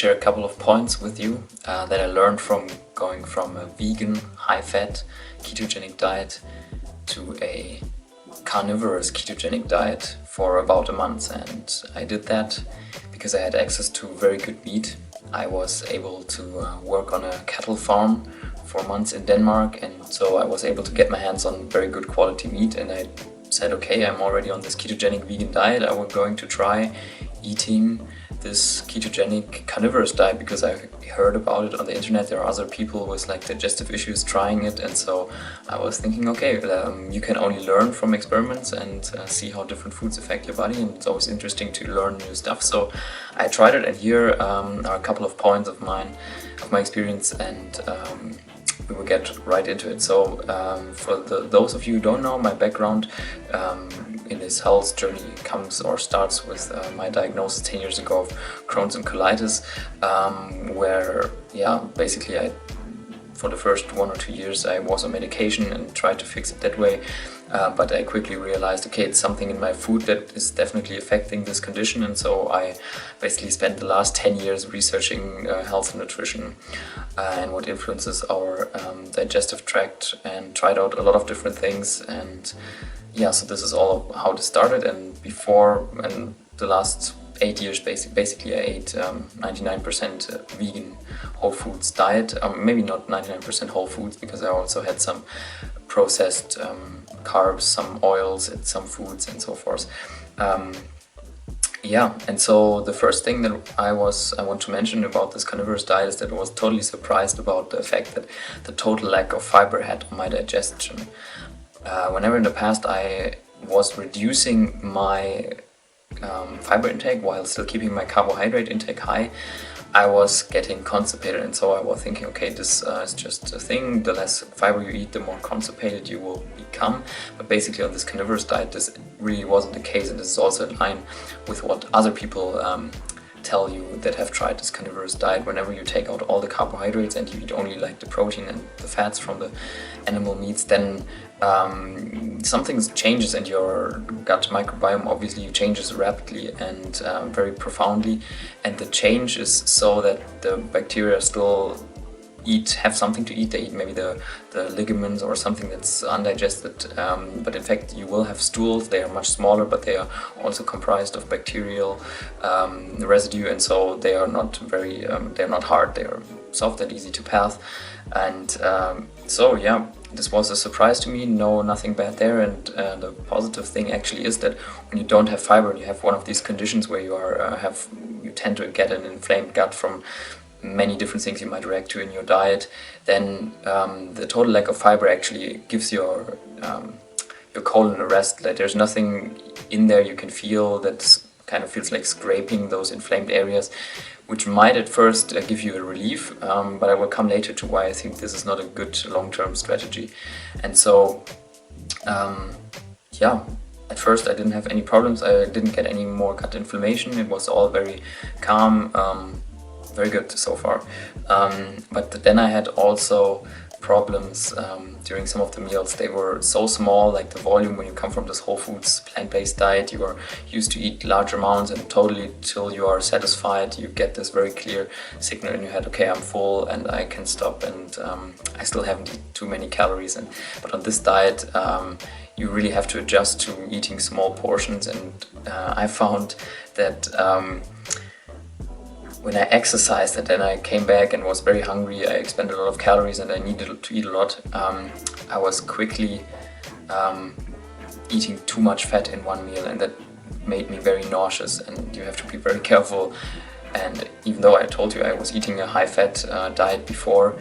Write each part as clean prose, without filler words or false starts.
share a couple of points with you that I learned from going from a vegan, high-fat, ketogenic diet to a carnivorous ketogenic diet for about a month. And I did that because I had access to very good meat. I was able to work on a cattle farm for months in Denmark, and so I was able to get my hands on very good quality meat, and I said, okay, I'm already on this ketogenic vegan diet, I was going to try eating this ketogenic carnivorous diet because I heard about it on the internet. There are other people with like digestive issues trying it, and so I was thinking, okay, you can only learn from experiments and see how different foods affect your body, and it's always interesting to learn new stuff. So I tried it, and here are a couple of points of my experience, and we will get right into it. So for those of you who don't know, my background in this health journey starts with my diagnosis 10 years ago of Crohn's and colitis, where basically for the first 1 or 2 years I was on medication and tried to fix it that way, but I quickly realized, okay, it's something in my food that is definitely affecting this condition, and so I basically spent the last 10 years researching health and nutrition and what influences our digestive tract, and tried out a lot of different things. And so this is all how this started. And the last 8 years basically I ate 99% vegan whole foods diet, maybe not 99% whole foods, because I also had some processed carbs, some oils and some foods and so forth. And so the first thing that I want to mention about this carnivorous diet is that I was totally surprised about the effect that the total lack of fiber had on my digestion. Whenever in the past I was reducing my fiber intake while still keeping my carbohydrate intake high, I was getting constipated, and so I was thinking, okay, this is just a thing. The less fiber you eat, the more constipated you will become. But basically on this carnivorous diet, this really wasn't the case, and this is also in line with what other people tell you that have tried this carnivorous diet. Whenever you take out all the carbohydrates and you eat only like the protein and the fats from the animal meats, then something changes, and your gut microbiome obviously changes rapidly and very profoundly. And the change is so that the bacteria still have something to eat. They eat maybe the ligaments or something that's undigested, but in fact you will have stools. They are much smaller, but they are also comprised of bacterial residue, and so they are not very they're not hard, they are soft and easy to pass. And this was a surprise to me. Nothing bad there. And the positive thing actually is that when you don't have fiber and you have one of these conditions where you tend to get an inflamed gut from many different things you might react to in your diet, then the total lack of fiber actually gives your colon a rest. Like there's nothing in there you can feel that kind of feels like scraping those inflamed areas, which might at first give you a relief, but I will come later to why I think this is not a good long-term strategy. And so at first I didn't have any problems. I didn't get any more gut inflammation. It was all very calm, very good so far. But then I had also problems during some of the meals. They were so small, like the volume when you come from this whole foods plant-based diet, you are used to eat large amounts, and totally till you are satisfied you get this very clear signal in your head, okay, I'm full and I can stop, and I still haven't eaten too many calories. But on this diet you really have to adjust to eating small portions, and I found that when I exercised and then I came back and was very hungry, I expended a lot of calories and I needed to eat a lot, I was quickly eating too much fat in one meal, and that made me very nauseous, and you have to be very careful. And even though I told you I was eating a high-fat diet before,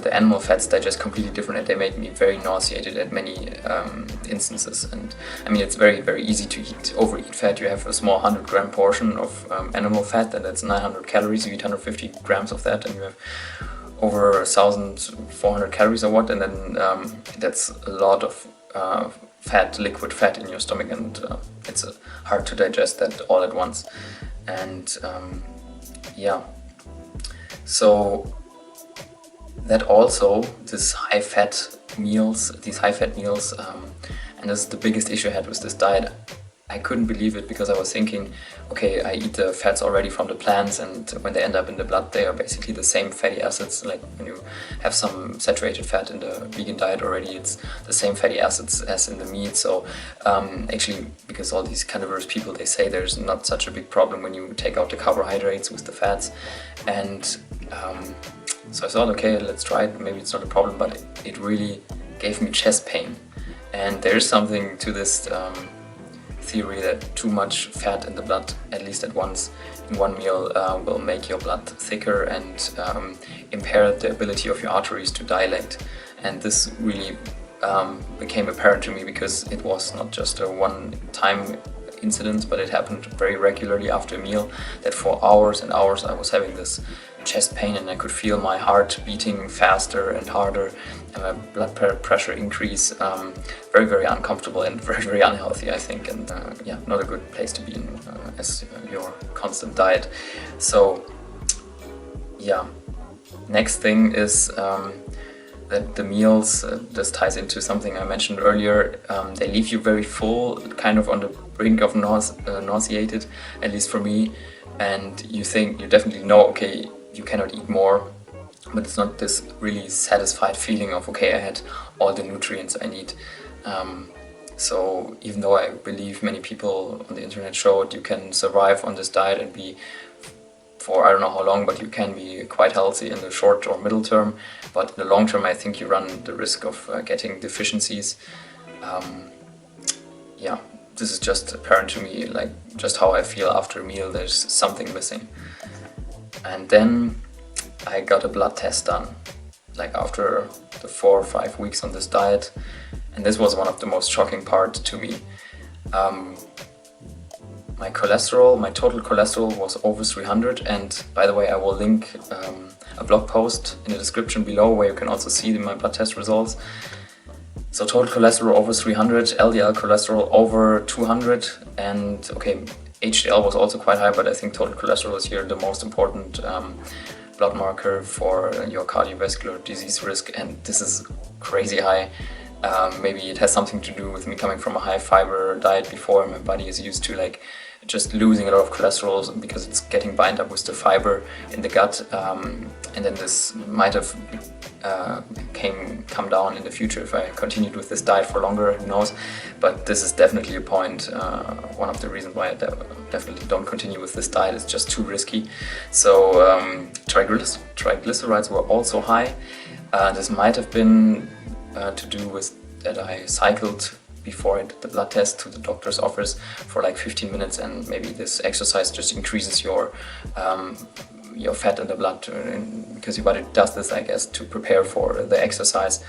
the animal fats digest completely different, and they made me very nauseated at many instances. And I mean, it's very, very easy to overeat fat. You have a small 100-gram portion of animal fat, and that's 900 calories. You eat 150 grams of that, and you have over 1,400 calories or what, and then that's a lot of liquid fat in your stomach, and it's hard to digest that all at once. And so that also these high-fat meals, and this is the biggest issue I had with this diet, I couldn't believe it, because I was thinking, okay, I eat the fats already from the plants, and when they end up in the blood, they are basically the same fatty acids. Like when you have some saturated fat in the vegan diet already, it's the same fatty acids as in the meat. So actually, because all these carnivorous people, they say there's not such a big problem when you take out the carbohydrates with the fats. And so I thought, okay, let's try it, maybe it's not a problem, but it really gave me chest pain. And there's something to this theory that too much fat in the blood, at least at once in one meal, will make your blood thicker and impair the ability of your arteries to dilate. And this really became apparent to me, because it was not just a one-time incident, but it happened very regularly after a meal, that for hours and hours I was having this chest pain, and I could feel my heart beating faster and harder, and my blood pressure increase. Very, very uncomfortable and very, very unhealthy, I think, and yeah, not a good place to be in as your constant diet. So yeah, next thing is that the meals, this ties into something I mentioned earlier, they leave you very full, kind of on the brink of nauseated, at least for me, and you definitely know, okay, you cannot eat more, but it's not this really satisfied feeling of, okay, I had all the nutrients I need. So even though I believe many people on the internet showed you can survive on this diet and be, for I don't know how long, but you can be quite healthy in the short or middle term, but in the long term I think you run the risk of getting deficiencies. Yeah, this is just apparent to me, like just how I feel after a meal, there's something missing. And then I got a blood test done, like after the 4 or 5 weeks on this diet, and this was one of the most shocking parts to me. My cholesterol, my total cholesterol was over 300, and by the way, I will link a blog post in the description below where you can also see my blood test results. So total cholesterol over 300, LDL cholesterol over 200, and okay, HDL was also quite high, but I think total cholesterol is here the most important blood marker for your cardiovascular disease risk, and this is crazy high. Maybe it has something to do with me coming from a high fiber diet before, and my body is used to like just losing a lot of cholesterol because it's getting bound up with the fiber in the gut, and then this might have come down in the future if I continued with this diet for longer, who knows. But this is definitely a point, one of the reasons why I definitely don't continue with this diet. It's just too risky. So triglycerides were also high. This might have been to do with that I cycled before I did the blood test to the doctor's office for like 15 minutes, and maybe this exercise just increases your fat in the blood, because your body does this, I guess, to prepare for the exercise.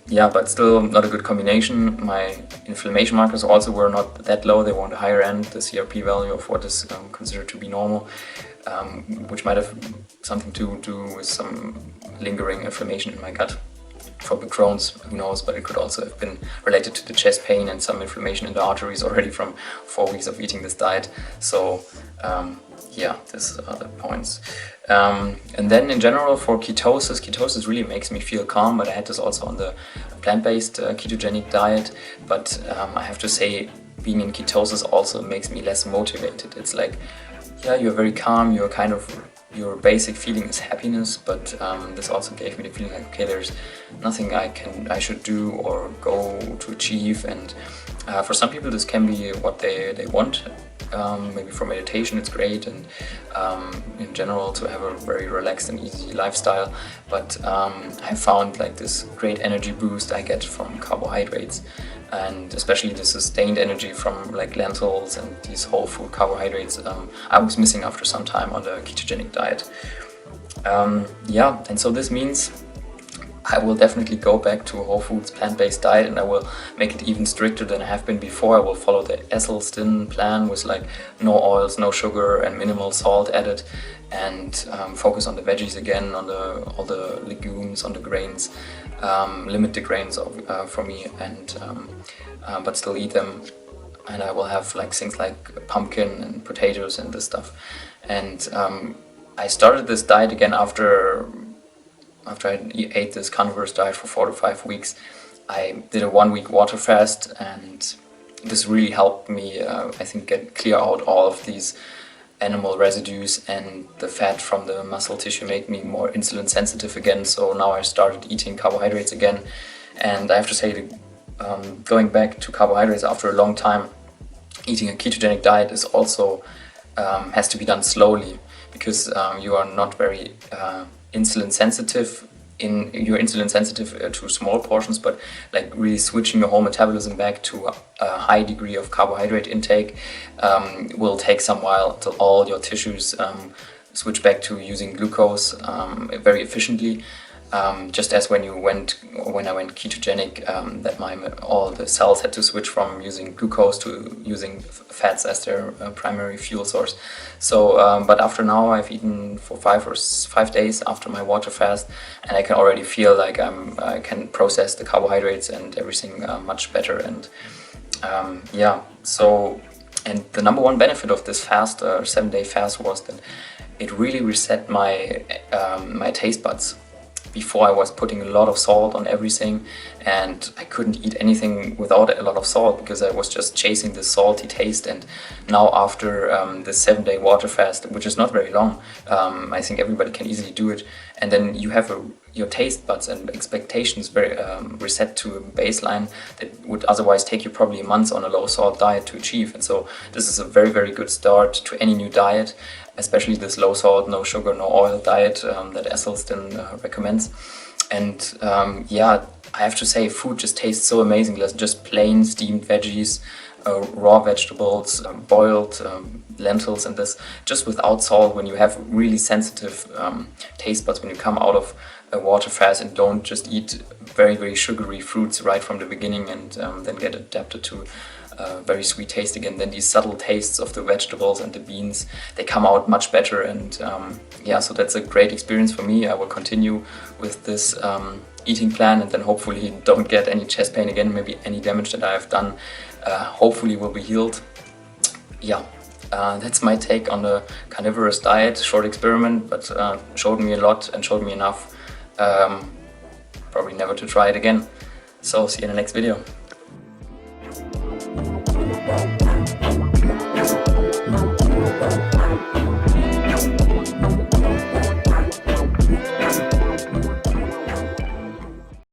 Yeah, but still not a good combination. My inflammation markers also were not that low, they were on the higher end, the CRP value of what is considered to be normal, which might have something to do with some lingering inflammation in my gut from the Crohn's, who knows, but it could also have been related to the chest pain and some inflammation in the arteries already from 4 weeks of eating this diet. So yeah, these are the points. And then in general for ketosis really makes me feel calm, but I had this also on the plant-based ketogenic diet, but I have to say being in ketosis also makes me less motivated. It's like, yeah, you're very calm, you're kind of, your basic feeling is happiness, but this also gave me the feeling like, okay, there's nothing I should do or go to achieve, and for some people this can be what they want. Maybe for meditation it's great, and in general to have a very relaxed and easy lifestyle, but I found like this great energy boost I get from carbohydrates, and especially the sustained energy from like lentils and these whole food carbohydrates I was missing after some time on the ketogenic diet. Yeah, and so this means I will definitely go back to a whole foods plant-based diet, and I will make it even stricter than I have been before. I will follow the Esselstyn plan with like no oils, no sugar and minimal salt added, and focus on the veggies again, on all the legumes, on the grains, limit the grains for me, and but still eat them. And I will have like things like pumpkin and potatoes and this stuff. And I started this diet again after I ate this carnivorous diet for 4 to 5 weeks. I did a 1 week water fast, and this really helped me, I think, clear out all of these animal residues, and the fat from the muscle tissue made me more insulin sensitive again. So now I started eating carbohydrates again, and I have to say, going back to carbohydrates after a long time, eating a ketogenic diet is also has to be done slowly, because you are not very insulin sensitive. You're insulin sensitive to small portions, but like really switching your whole metabolism back to a high degree of carbohydrate intake will take some while until all your tissues switch back to using glucose very efficiently. Just as when I went ketogenic, that all the cells had to switch from using glucose to using fats as their primary fuel source. So, but after now, I've eaten for 5 days after my water fast, and I can already feel like I can process the carbohydrates and everything much better. And yeah, so, and the number one benefit of this fast, 7-day fast, was that it really reset my my taste buds. Before I was putting a lot of salt on everything, and I couldn't eat anything without a lot of salt because I was just chasing the salty taste. And now after the 7-day water fast, which is not very long, I think everybody can easily do it, and then you have your taste buds and expectations very reset to a baseline that would otherwise take you probably months on a low salt diet to achieve. And so this is a very, very good start to any new diet, especially this low salt, no sugar, no oil diet that Esselstyn recommends. And yeah, I have to say, food just tastes so amazing. Just plain steamed veggies, raw vegetables, boiled lentils, and this just without salt. When you have really sensitive taste buds, when you come out of a water fast and don't just eat very, very sugary fruits right from the beginning and then get adapted to very sweet taste again, then these subtle tastes of the vegetables and the beans, they come out much better. And yeah, so that's a great experience for me. I will continue with this eating plan, and then hopefully don't get any chest pain again. Maybe any damage that I have done hopefully will be healed. Yeah, that's my take on the carnivorous diet. Short experiment, but showed me a lot and showed me enough. Probably never to try it again. So see you in the next video.